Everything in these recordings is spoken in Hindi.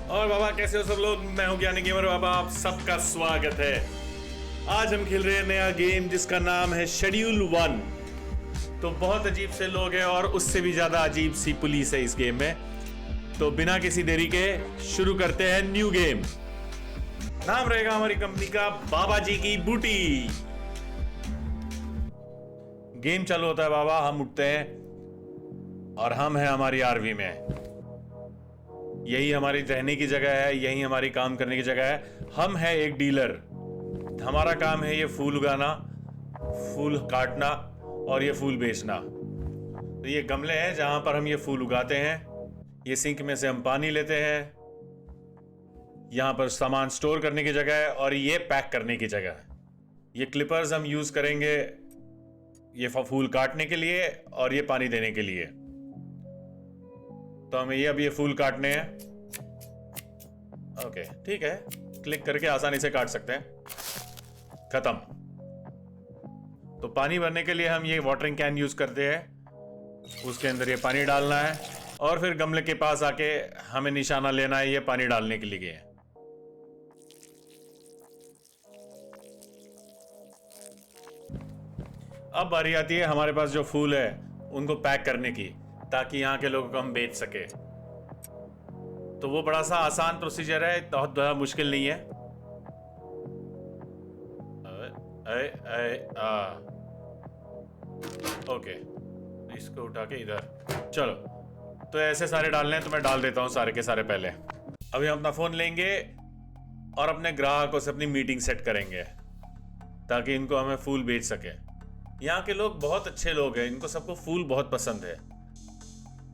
और बाबा कैसे हो सब लोग। मैं हूं ज्ञानी गेमर बाबा, आप सबका स्वागत है। आज हम खेल रहे हैं नया गेम जिसका नाम है शेड्यूल 1। तो बहुत अजीब से लोग हैं और उससे भी ज्यादा अजीब सी पुलिस है इस गेम में। तो बिना किसी देरी के शुरू करते हैं न्यू गेम। नाम रहेगा हमारी कंपनी का बाबा जी की बूटी। गेम चालू होता है बाबा, हम उठते हैं और हम हैं हमारी आरवी में। यही हमारी रहने की जगह है, यही हमारी काम करने की जगह है। हम हैं एक डीलर। हमारा काम है ये फूल उगाना, फूल काटना और ये फूल बेचना। तो ये गमले हैं जहां पर हम ये फूल उगाते हैं। ये सिंक में से हम पानी लेते हैं। यहां पर सामान स्टोर करने की जगह है और ये पैक करने की जगह है। ये क्लिपर्स हम यूज करेंगे ये फूल काटने के लिए और ये पानी देने के लिए। तो हमें अब ये फूल काटने हैं। ओके ठीक है, क्लिक करके आसानी से काट सकते हैं। खत्म। तो पानी भरने के लिए हम ये वाटरिंग कैन यूज करते हैं। उसके अंदर ये पानी डालना है और फिर गमले के पास आके हमें निशाना लेना है ये पानी डालने के लिए। अब बारी आती है हमारे पास जो फूल है उनको पैक करने की, ताकि यहाँ के लोगों को हम बेच सके। तो वो बड़ा सा आसान प्रोसीजर है, बहुत बड़ा मुश्किल नहीं है। ओके, इसको उठा के इधर चलो। तो ऐसे सारे डालने हैं, तो मैं डाल देता हूँ सारे के सारे पहले। अभी हम अपना फोन लेंगे और अपने ग्राहकों से अपनी मीटिंग सेट करेंगे ताकि इनको हमें फूल बेच सके। यहाँ के लोग बहुत अच्छे लोग हैं, इनको सबको फूल बहुत पसंद है।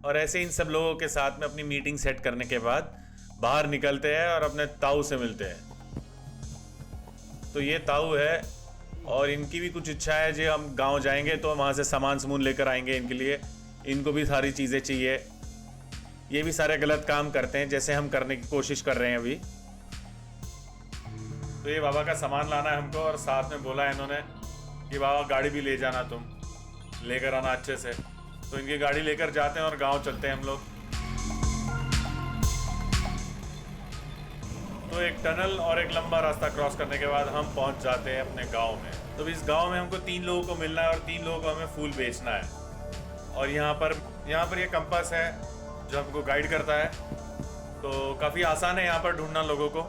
और ऐसे इन सब लोगों के साथ में अपनी मीटिंग सेट करने के बाद बाहर निकलते हैं और अपने ताऊ से मिलते हैं। तो ये ताऊ है और इनकी भी कुछ इच्छा है जो हम गांव जाएंगे तो वहाँ से सामान समून लेकर आएंगे इनके लिए। इनको भी सारी चीज़ें चाहिए। ये भी सारे गलत काम करते हैं जैसे हम करने की कोशिश कर रहे हैं अभी। तो ये बाबा का सामान लाना है हमको और साथ में बोला है इन्होंने कि बाबा गाड़ी भी ले जाना, तुम लेकर आना अच्छे से। तो इनकी गाड़ी लेकर जाते हैं और गांव चलते हैं हम लोग। तो एक टनल और एक लंबा रास्ता क्रॉस करने के बाद हम पहुंच जाते हैं अपने गांव में। तो इस गांव में हमको 3 लोगों को मिलना है और 3 लोगों को हमें फूल बेचना है। और यहाँ पर ये कंपास है जो हमको गाइड करता है। तो काफ़ी आसान है यहाँ पर ढूंढना लोगों को।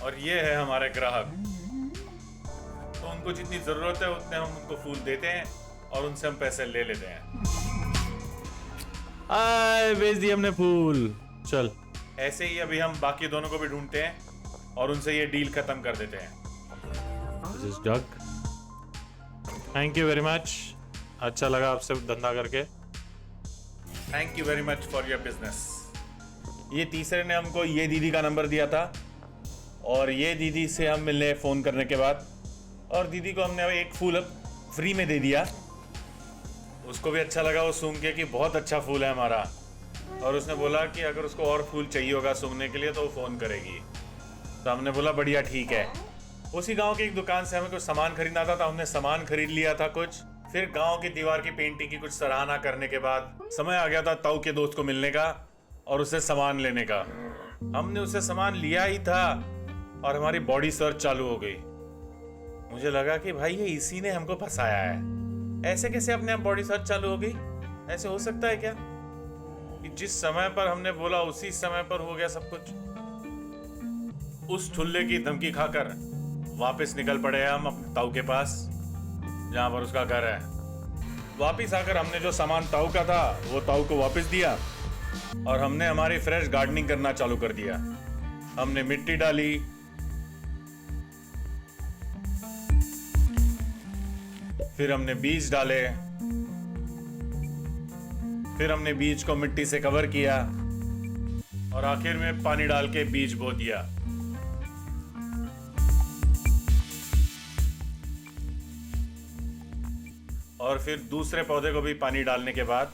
और ये है हमारे ग्राहक। तो उनको जितनी ज़रूरत है उतने हम उनको फूल देते हैं और उनसे हम पैसे ले लेते हैं। आए बेच दिए हमने फूल। चल, ऐसे ही अभी हम बाकी दोनों को भी ढूंढते हैं और उनसे ये डील खत्म कर देते हैं। This is Doug. Thank you very much. अच्छा लगा आपसे धंधा करके। Thank you very much for your business. ये तीसरे ने हमको ये दीदी का नंबर दिया था और ये दीदी से हम मिलने फ़ोन करने के बाद और दीदी को हमने एक फूल फ्री में दे दिया। उसको भी अच्छा लगा वो सूंघ के कि बहुत अच्छा फूल है हमारा। और उसने बोला कि अगर उसको और फूल चाहिए होगा सूंघने के लिए तो वो फ़ोन करेगी। तो हमने बोला बढ़िया ठीक है। उसी गांव की एक दुकान से हमें कुछ सामान खरीदना था, तो हमने सामान खरीद लिया था कुछ। फिर गांव की दीवार की पेंटिंग की कुछ सराहना करने के बाद समय आ गया था ताऊ के दोस्त को मिलने का और उससे सामान लेने का। हमने उससे सामान लिया ही था और हमारी बॉडी सर्च चालू हो गई। मुझे लगा कि भाई ये इसी ने हमको फंसाया है। ऐसे कैसे अपने आप बॉडी सर्च चालू हो गई? ऐसे हो सकता है क्या कि जिस समय पर हमने बोला उसी समय पर हो गया सब कुछ? उस ठुल्ले की धमकी खाकर वापस निकल पड़े हम अपने ताऊ के पास जहां पर उसका घर है। वापस आकर हमने जो सामान ताऊ का था वो ताऊ को वापस दिया और हमने हमारी फ्रेश गार्डनिंग करना चालू कर दिया। हमने मिट्टी डाली, फिर हमने बीज डाले, फिर हमने बीज को मिट्टी से कवर किया और आखिर में पानी डाल के बीज बो दिया। और फिर दूसरे पौधे को भी पानी डालने के बाद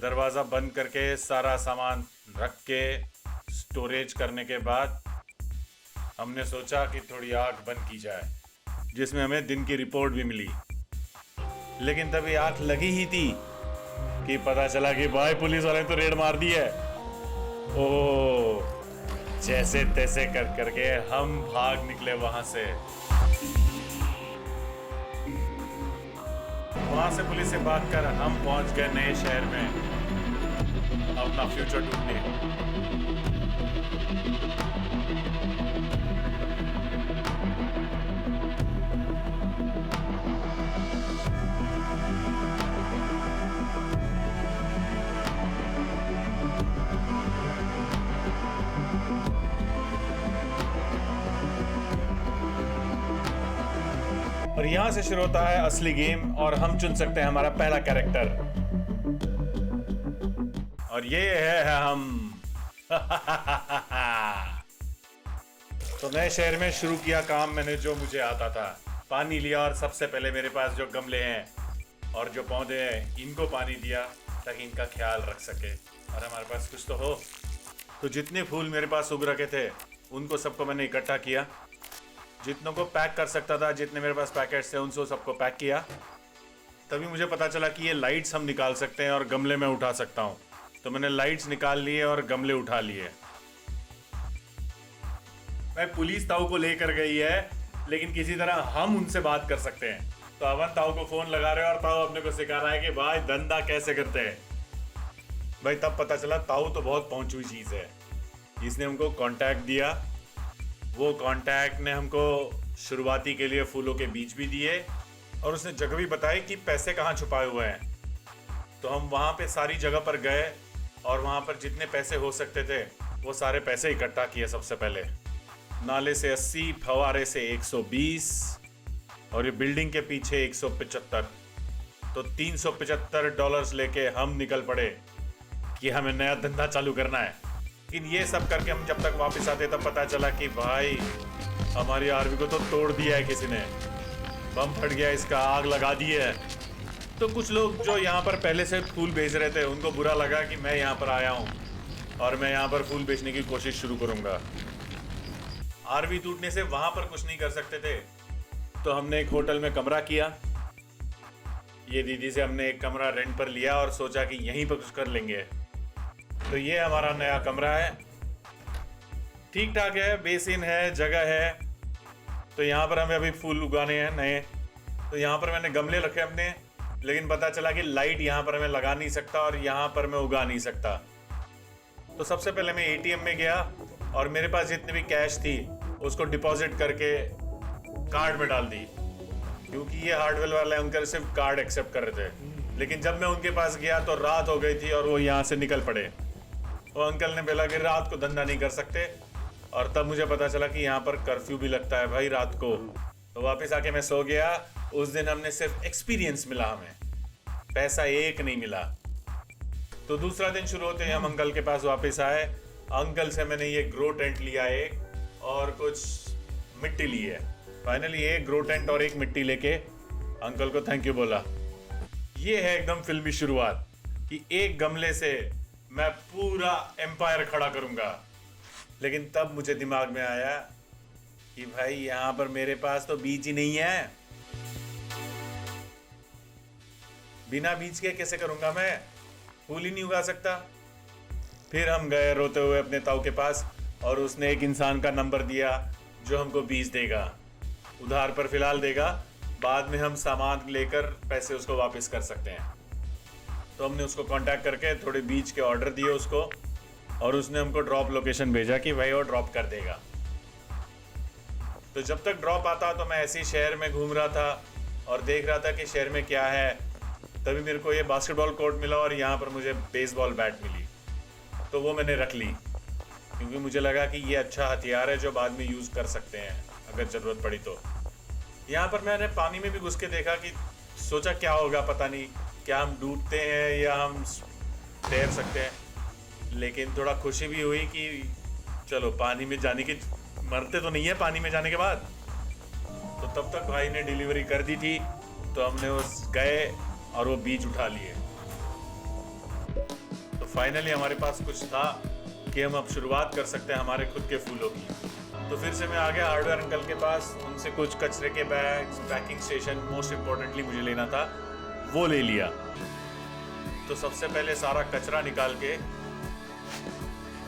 दरवाजा बंद करके सारा सामान रख के स्टोरेज करने के बाद हमने सोचा कि थोड़ी आग बंद की जाए, जिसमें हमें दिन की रिपोर्ट भी मिली। लेकिन तभी आंख लगी ही थी कि पता चला कि भाई पुलिस वाले ने तो रेड मार दी है। ओह, जैसे तैसे कर करके हम भाग निकले वहां से। वहां से पुलिस से भागकर हम पहुंच गए नए शहर में अपना फ्यूचर ढूंढने। और यहां से शुरू होता है असली गेम और हम चुन सकते हैं हमारा पहला कैरेक्टर। और ये है हम। तो नए शहर में शुरू किया काम मैंने जो मुझे आता था। पानी लिया और सबसे पहले मेरे पास जो गमले हैं और जो पौधे हैं इनको पानी दिया ताकि इनका ख्याल रख सके और हमारे पास कुछ तो हो। तो जितने फूल मेरे पास उग रखे थे उनको सबको मैंने इकट्ठा किया। जितनों को पैक कर सकता था, जितने मेरे पास पैकेट्स थे उनको सबको पैक किया। तभी मुझे पता चला कि ये लाइट्स हम निकाल सकते हैं और गमले में उठा सकता हूँ। तो मैंने लाइट्स निकाल लिए और गमले उठा लिए। मैं पुलिस ताऊ को लेकर गई है लेकिन किसी तरह हम उनसे बात कर सकते हैं। तो अवन ताऊ को फोन लगा रहे हैं और ताऊ अपने को सिखा रहा है कि भाई धंधा कैसे करते हैं। भाई तब पता चला ताऊ तो बहुत पहुंची हुई चीज है। इसने हमको कांटेक्ट दिया। वो कांटेक्ट ने हमको शुरुआती के लिए फूलों के बीज भी दिए और उसने जगह भी बताई कि पैसे कहाँ छुपाए हुए हैं। तो हम वहाँ पे सारी जगह पर गए और वहाँ पर जितने पैसे हो सकते थे वो सारे पैसे इकट्ठा किए। सबसे पहले नाले से 80, फवारे से 120 और ये बिल्डिंग के पीछे 175। तो $375 लेके हम निकल पड़े कि हमें नया धंधा चालू करना है। लेकिन ये सब करके हम जब तक वापस आते तब पता चला कि भाई हमारी आरवी को तो तोड़ दिया है किसी ने। बम फट गया, इसका आग लगा दी है। तो कुछ लोग जो यहाँ पर पहले से फूल बेच रहे थे उनको बुरा लगा कि मैं यहाँ पर आया हूँ और मैं यहाँ पर फूल बेचने की कोशिश शुरू करूँगा। आरवी टूटने से वहाँ पर कुछ नहीं कर सकते थे तो हमने एक होटल में कमरा किया। ये दीदी से हमने एक कमरा रेंट पर लिया और सोचा कि यहीं पर कुछ कर लेंगे। तो ये हमारा नया कमरा है। ठीक ठाक है, बेसिन है, जगह है। तो यहाँ पर हमें अभी फूल उगाने हैं नए। तो यहाँ पर मैंने गमले रखे अपने, लेकिन पता चला कि लाइट यहाँ पर मैं लगा नहीं सकता और यहाँ पर मैं उगा नहीं सकता। तो सबसे पहले मैं एटीएम में गया और मेरे पास जितनी भी कैश थी उसको डिपॉजिट करके कार्ड में डाल दी, क्योंकि ये हार्डवेयर वाले अंकल सिर्फ कार्ड एक्सेप्ट कर रहे थे। लेकिन जब मैं उनके पास गया तो रात हो गई थी और वो यहाँ से निकल पड़े। वो अंकल ने बोला कि रात को धंधा नहीं कर सकते और तब मुझे पता चला कि यहाँ पर कर्फ्यू भी लगता है भाई रात को। तो वापस आके मैं सो गया। उस दिन हमने सिर्फ एक्सपीरियंस मिला, हमें पैसा एक नहीं मिला। तो दूसरा दिन शुरू होते ही हम अंकल के पास वापस आए। अंकल से मैंने ये ग्रो टेंट लिया एक और कुछ मिट्टी ली है। फाइनली एक ग्रो टेंट और एक मिट्टी लेके अंकल को थैंक यू बोला। ये है एकदम फिल्मी शुरुआत कि एक गमले से मैं पूरा एम्पायर खड़ा करूंगा। लेकिन तब मुझे दिमाग में आया कि भाई यहाँ पर मेरे पास तो बीज ही नहीं है। बिना बीज के कैसे करूंगा मैं? फूल ही नहीं उगा सकता। फिर हम गए रोते हुए अपने ताऊ के पास और उसने एक इंसान का नंबर दिया जो हमको बीज देगा, उधार पर फिलहाल देगा, बाद में हम सामान लेकर पैसे उसको वापस कर सकते हैं। तो हमने उसको कांटेक्ट करके थोड़े बीज के ऑर्डर दिए उसको और उसने हमको ड्रॉप लोकेशन भेजा कि भाई वो ड्रॉप कर देगा। तो जब तक ड्रॉप आता तो मैं ऐसे ही शहर में घूम रहा था और देख रहा था कि शहर में क्या है। तभी मेरे को ये बास्केटबॉल कोर्ट मिला और यहाँ पर मुझे बेसबॉल बैट मिली। तो वो मैंने रख ली क्योंकि मुझे लगा कि ये अच्छा हथियार है जो बाद में यूज़ कर सकते हैं अगर ज़रूरत पड़ी तो। यहाँ पर मैंने पानी में भी घुस के देखा कि सोचा क्या होगा, पता नहीं क्या हम डूबते हैं या हम तैर सकते हैं। लेकिन थोड़ा खुशी भी हुई कि चलो पानी में जाने की, मरते तो नहीं है पानी में जाने के बाद। तो तब तक भाई ने डिलीवरी कर दी थी तो हमने उस गए और वो बीज उठा लिए। तो फाइनली हमारे पास कुछ था कि हम अब शुरुआत कर सकते हैं हमारे खुद के फूलों की। तो फिर से मैं आ गया हार्डवेयर अंकल के पास, उनसे कुछ कचरे के bags, packing station, most importantly मुझे लेना था, वो ले लिया। तो सबसे पहले सारा कचरा निकाल के,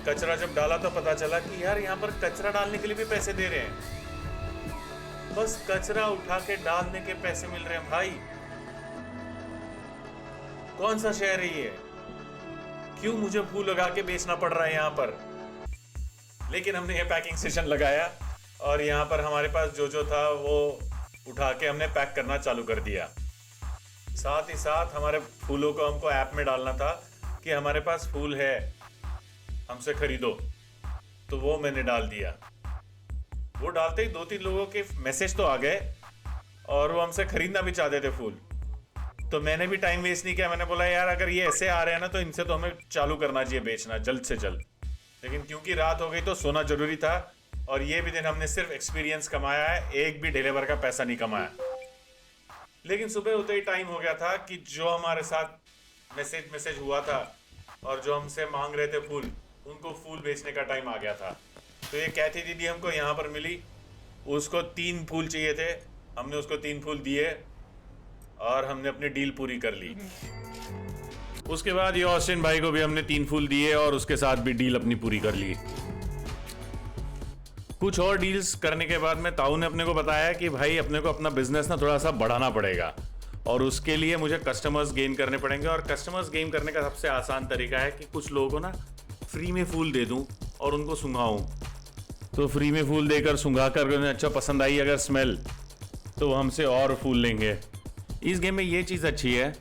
कचरा जब डाला तो पता चला कि यार यहाँ पर कचरा डालने के लिए भी पैसे दे रहे हैं। बस कचरा उठा के डालने के पैसे मिल रहे हैं भाई। कौन सा शहर है ये? क्यों मुझे फूल लगा के बेचना पड़ रहा है यहाँ पर? लेकिन हमने ये पैकिंग स्टेशन लगाया और यहाँ पर हमारे पास जो था वो उठा के हमने पैक करना चालू कर दिया। साथ ही साथ हमारे फूलों को हमको ऐप में डालना था कि हमारे पास फूल है, हमसे खरीदो। तो वो मैंने डाल दिया। वो डालते ही 2-3 लोगों के मैसेज तो आ गए और वो हमसे खरीदना भी चाहते थे फूल। तो मैंने भी टाइम वेस्ट नहीं किया। मैंने बोला यार अगर ये ऐसे आ रहे हैं ना तो इनसे तो हमें चालू करना चाहिए बेचना जल्द से जल्द। लेकिन क्योंकि रात हो गई तो सोना जरूरी था और ये भी दिन हमने सिर्फ एक्सपीरियंस कमाया है, एक भी डिलीवर का पैसा नहीं कमाया। लेकिन सुबह होते ही टाइम हो गया था कि जो हमारे साथ मैसेज हुआ था और जो हमसे मांग रहे थे फूल, उनको फूल बेचने का टाइम आ गया था। तो ये कैथी दीदी हमको यहाँ पर मिली, उसको 3 फूल चाहिए थे, हमने उसको 3 फूल दिए और हमने अपनी डील पूरी कर ली। उसके बाद ये ऑस्टिन भाई को भी हमने 3 फूल दिए और उसके साथ भी डील अपनी पूरी कर ली। कुछ और डील्स करने के बाद में ताऊ ने अपने को बताया कि भाई अपने को अपना बिजनेस ना थोड़ा सा बढ़ाना पड़ेगा और उसके लिए मुझे कस्टमर्स गेन करने पड़ेंगे। और कस्टमर्स गेन करने का सबसे आसान तरीका है कि कुछ लोगों को ना फ्री में फूल दे दूं और उनको सूंघाऊं। तो फ्री में फूल देकर सूंघा कर उन्हें अच्छा पसंद आई अगर स्मेल, तो वो हमसे और फूल लेंगे। इस गेम में ये चीज़ अच्छी है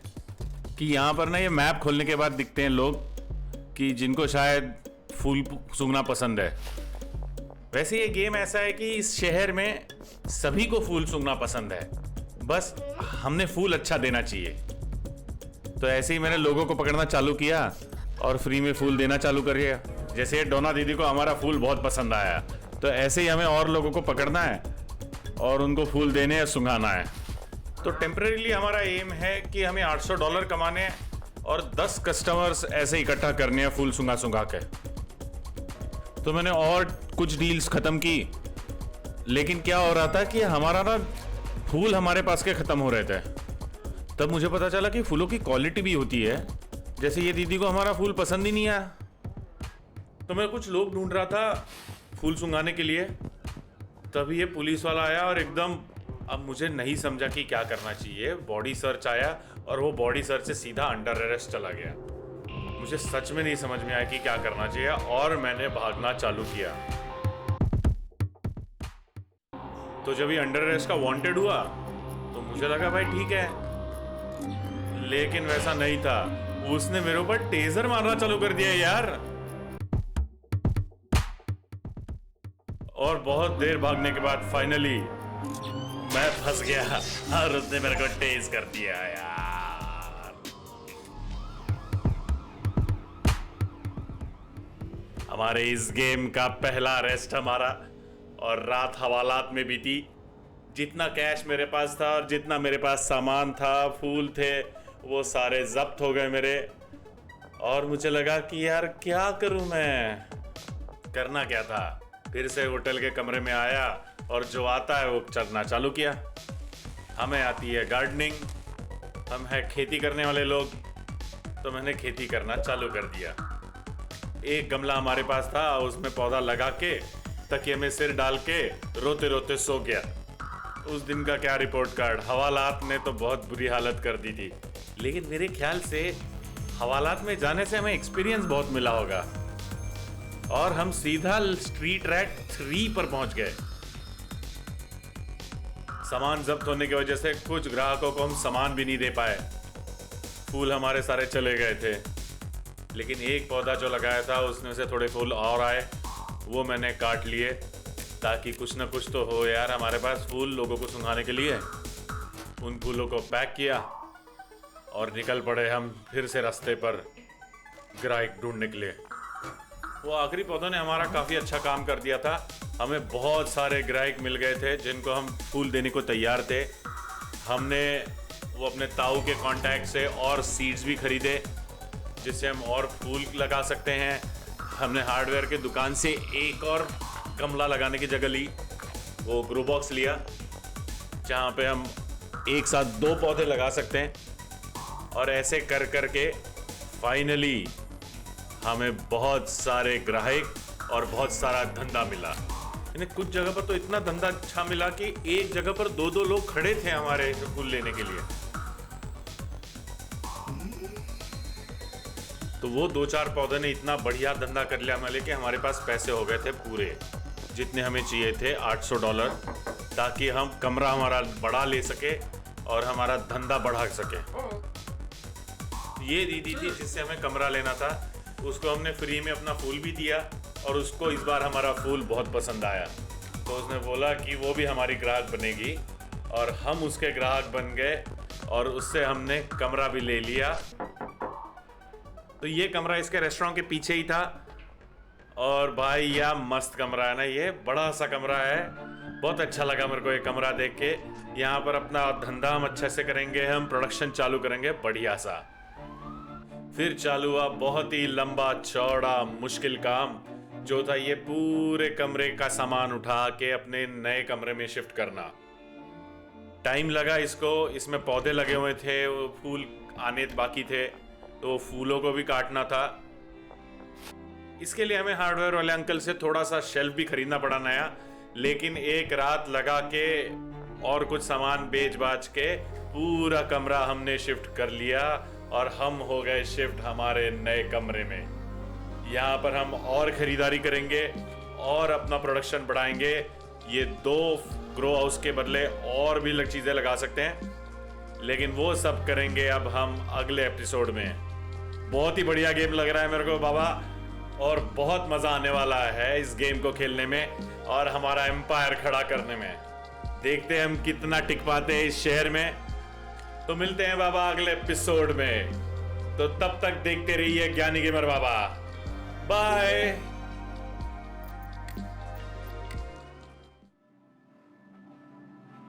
कि यहाँ पर ना ये मैप खोलने के बाद दिखते हैं लोग कि जिनको शायद फूल सूंघना पसंद है। वैसे ये गेम ऐसा है कि इस शहर में सभी को फूल सूंघना पसंद है, बस हमने फूल अच्छा देना चाहिए। तो ऐसे ही मैंने लोगों को पकड़ना चालू किया और फ्री में फूल देना चालू कर दिया। जैसे डोना दीदी को हमारा फूल बहुत पसंद आया, तो ऐसे ही हमें और लोगों को पकड़ना है और उनको फूल देने या सूंघाना है। तो टेम्परेरीली हमारा एम है कि हमें $800 कमाने हैं और 10 कस्टमर्स ऐसे इकट्ठा करने हैं फूल सूंघा सूंघा के। तो मैंने और कुछ डील्स खत्म की, लेकिन क्या हो रहा था कि हमारा ना फूल हमारे पास के खत्म हो रहे थे। तब मुझे पता चला कि फूलों की क्वालिटी भी होती है। जैसे ये दीदी को हमारा फूल पसंद ही नहीं आया, तो मैं कुछ लोग ढूंढ रहा था फूल सूंघाने के लिए। तभी ये पुलिस वाला आया और एकदम, अब मुझे नहीं समझा कि क्या करना चाहिए। बॉडी सर्च आया और वो बॉडी सर्च से सीधा अंडर अरेस्ट चला गया। मुझे सच में नहीं समझ में आया कि क्या करना चाहिए और मैंने भागना चालू किया। तो जब ये अंडर अरेस्ट का वांटेड हुआ तो मुझे लगा भाई ठीक है, लेकिन वैसा नहीं था। उसने मेरे ऊपर टेजर मारना चालू कर दिया यार। और बहुत देर भागने के बाद फाइनली मैं फंस गया और उसने मेरे को टेज कर दिया यार। हमारे इस गेम का पहला अरेस्ट हमारा, और रात हवालात में बीती। जितना कैश मेरे पास था और जितना मेरे पास सामान था, फूल थे, वो सारे जब्त हो गए मेरे। और मुझे लगा कि यार क्या करूं मैं, करना क्या था। फिर से होटल के कमरे में आया और जो आता है वो करना चालू किया। हमें आती है गार्डनिंग, हम हैं खेती करने वाले लोग, तो मैंने खेती करना चालू कर दिया। एक गमला हमारे पास था, उसमें पौधा लगा के तकिए में सिर डाल के रोते रोते सो गया। उस दिन का क्या रिपोर्ट कार्ड, हवालात ने तो बहुत बुरी हालत कर दी थी। लेकिन मेरे ख्याल से हवालात में जाने से हमें एक्सपीरियंस बहुत मिला होगा और हम सीधा स्ट्रीट रैट 3 पर पहुंच गए। सामान जब्त होने की वजह से कुछ ग्राहकों को हम सामान भी नहीं दे पाए, फूल हमारे सारे चले गए थे। लेकिन एक पौधा जो लगाया था उसमें से थोड़े फूल और आए, वो मैंने काट लिए ताकि कुछ ना कुछ तो हो यार हमारे पास फूल लोगों को सुंघाने के लिए। उन फूलों को पैक किया और निकल पड़े हम फिर से रास्ते पर ग्राहक ढूंढने के लिए। वो आखिरी पौधों ने हमारा काफ़ी अच्छा काम कर दिया था। हमें बहुत सारे ग्राहक मिल गए थे जिनको हम फूल देने को तैयार थे। हमने वो अपने ताऊ के कांटेक्ट से और सीड्स भी खरीदे जिससे हम और फूल लगा सकते हैं। हमने हार्डवेयर के दुकान से एक और गमला लगाने की जगह ली, वो ग्रो बॉक्स लिया जहाँ पे हम एक साथ 2 पौधे लगा सकते हैं। और ऐसे कर कर के फाइनली हमें बहुत सारे ग्राहक और बहुत सारा धंधा मिला। इन्हें कुछ जगह पर तो इतना धंधा अच्छा मिला कि एक जगह पर 2-2 लोग खड़े थे हमारे फूल लेने के लिए। तो वो 2-4 पौधे ने इतना बढ़िया धंधा कर लिया हमारे, कि हमारे पास पैसे हो गए थे पूरे जितने हमें चाहिए थे, $800, ताकि हम कमरा हमारा बढ़ा ले सके और हमारा धंधा बढ़ा सके। ये दीदी थी जिससे हमें कमरा लेना था, उसको हमने फ्री में अपना फूल भी दिया और उसको इस बार हमारा फूल बहुत पसंद आया, तो उसने बोला कि वो भी हमारी ग्राहक बनेगी और हम उसके ग्राहक बन गए और उससे हमने कमरा भी ले लिया। तो ये कमरा इसके रेस्टोरेंट के पीछे ही था और भाई यह मस्त कमरा है ना, ये बड़ा सा कमरा है, बहुत अच्छा लगा मेरे को ये कमरा देख के। यहाँ पर अपना धंधा हम अच्छे से करेंगे, हम प्रोडक्शन चालू करेंगे बढ़िया सा। फिर चालू हुआ बहुत ही लंबा चौड़ा मुश्किल काम, जो था ये पूरे कमरे का सामान उठा के अपने नए कमरे में शिफ्ट करना। टाइम लगा इसको, इसमें पौधे लगे हुए थे, वो फूल आने बाकी थे, तो फूलों को भी काटना था। इसके लिए हमें हार्डवेयर वाले अंकल से थोड़ा सा शेल्फ भी खरीदना पड़ा नया, लेकिन एक रात लगा के और कुछ सामान बेच बाच के पूरा कमरा हमने शिफ्ट कर लिया और हम हो गए शिफ्ट हमारे नए कमरे में। यहाँ पर हम और खरीदारी करेंगे और अपना प्रोडक्शन बढ़ाएंगे। ये 2 ग्रो हाउस के बदले और भी चीज़ें लगा सकते हैं, लेकिन वो सब करेंगे अब हम अगले एपिसोड में। बहुत ही बढ़िया गेम लग रहा है मेरे को बाबा, और बहुत मज़ा आने वाला है इस गेम को खेलने में और हमारा एम्पायर खड़ा करने में। देखते हैं हम कितना टिक पाते हैं इस शहर में। तो मिलते हैं बाबा अगले एपिसोड में, तो तब तक देखते रहिए ज्ञानी गेमर बाबा। बाय।